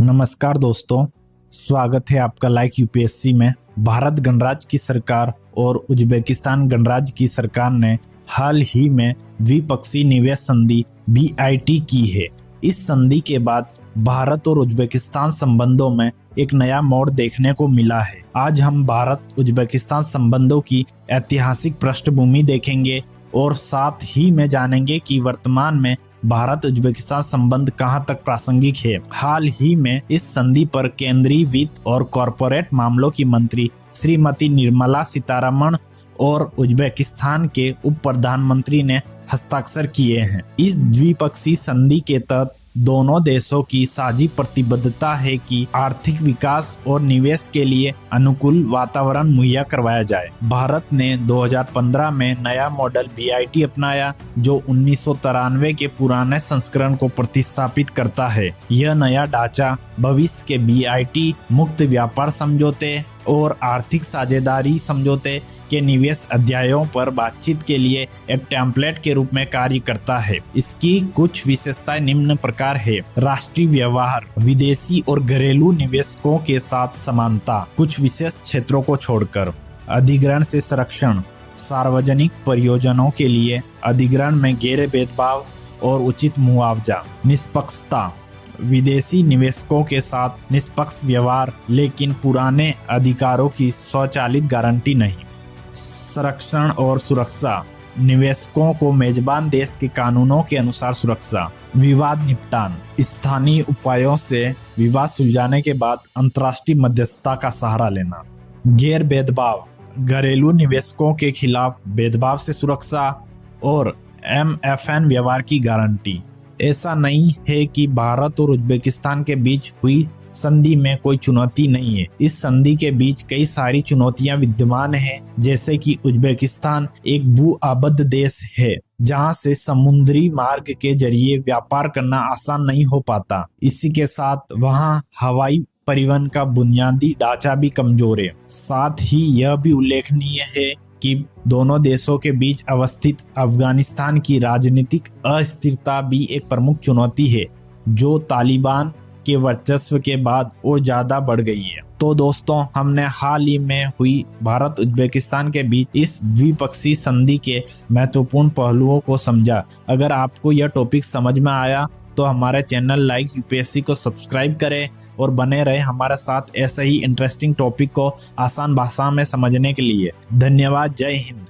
नमस्कार दोस्तों, स्वागत है आपका लाइक यूपीएससी में। भारत गणराज्य की सरकार और उज्बेकिस्तान गणराज्य की सरकार ने हाल ही में द्विपक्षीय निवेश संधि BIT की है। इस संधि के बाद भारत और उज्बेकिस्तान संबंधों में एक नया मोड़ देखने को मिला है। आज हम भारत उज्बेकिस्तान संबंधों की ऐतिहासिक पृष्ठभूमि देखेंगे और साथ ही में जानेंगे कि वर्तमान में भारत उज्बेकिस्तान संबंध कहां तक प्रासंगिक है। हाल ही में इस संधि पर केंद्रीय वित्त और कॉरपोरेट मामलों की मंत्री श्रीमती निर्मला सीतारमण और उज्बेकिस्तान के उप प्रधानमंत्री ने हस्ताक्षर किए हैं। इस द्विपक्षीय संधि के तहत दोनों देशों की साझी प्रतिबद्धता है कि आर्थिक विकास और निवेश के लिए अनुकूल वातावरण मुहैया करवाया जाए। भारत ने 2015 में नया मॉडल BIT अपनाया, जो 1993 के पुराने संस्करण को प्रतिस्थापित करता है। यह नया ढांचा भविष्य के BIT मुक्त व्यापार समझौते और आर्थिक साझेदारी समझौते के निवेश अध्यायों पर बातचीत के लिए एक टेम्पलेट के रूप में कार्य करता है। इसकी कुछ विशेषताएं निम्न प्रकार है। राष्ट्रीय व्यवहार, विदेशी और घरेलू निवेशकों के साथ समानता, कुछ विशेष क्षेत्रों को छोड़कर। अधिग्रहण से संरक्षण, सार्वजनिक परियोजनाओं के लिए अधिग्रहण में गैर भेदभाव और उचित मुआवजा। निष्पक्षता, विदेशी निवेशकों के साथ निष्पक्ष व्यवहार, लेकिन पुराने अधिकारों की स्वचालित गारंटी नहीं। संरक्षण और सुरक्षा, निवेशकों को मेजबान देश के कानूनों के अनुसार सुरक्षा। विवाद निपटान, स्थानीय उपायों से विवाद सुलझाने के बाद अंतर्राष्ट्रीय मध्यस्थता का सहारा लेना। गैर भेदभाव, घरेलू निवेशकों के खिलाफ भेदभाव से सुरक्षा और MFN व्यवहार की गारंटी। ऐसा नहीं है कि भारत और उज्बेकिस्तान के बीच हुई संधि में कोई चुनौती नहीं है। इस संधि के बीच कई सारी चुनौतियां विद्यमान हैं, जैसे कि उज्बेकिस्तान एक भू-आबद्ध देश है, जहां से समुद्री मार्ग के जरिए व्यापार करना आसान नहीं हो पाता। इसी के साथ वहां हवाई परिवहन का बुनियादी ढांचा भी कमजोर है। साथ ही यह भी उल्लेखनीय है कि दोनों देशों के बीच अवस्थित अफगानिस्तान की राजनीतिक अस्थिरता भी एक प्रमुख चुनौती है, जो तालिबान के वर्चस्व के बाद और ज्यादा बढ़ गई है। तो दोस्तों, हमने हाल ही में हुई भारत उज्बेकिस्तान के बीच इस द्विपक्षीय संधि के महत्वपूर्ण पहलुओं को समझा। अगर आपको यह टॉपिक समझ में आया तो हमारे चैनल लाइक यूपीएससी को सब्सक्राइब करें और बने रहे हमारे साथ ऐसे ही इंटरेस्टिंग टॉपिक को आसान भाषा में समझने के लिए। धन्यवाद। जय हिंद।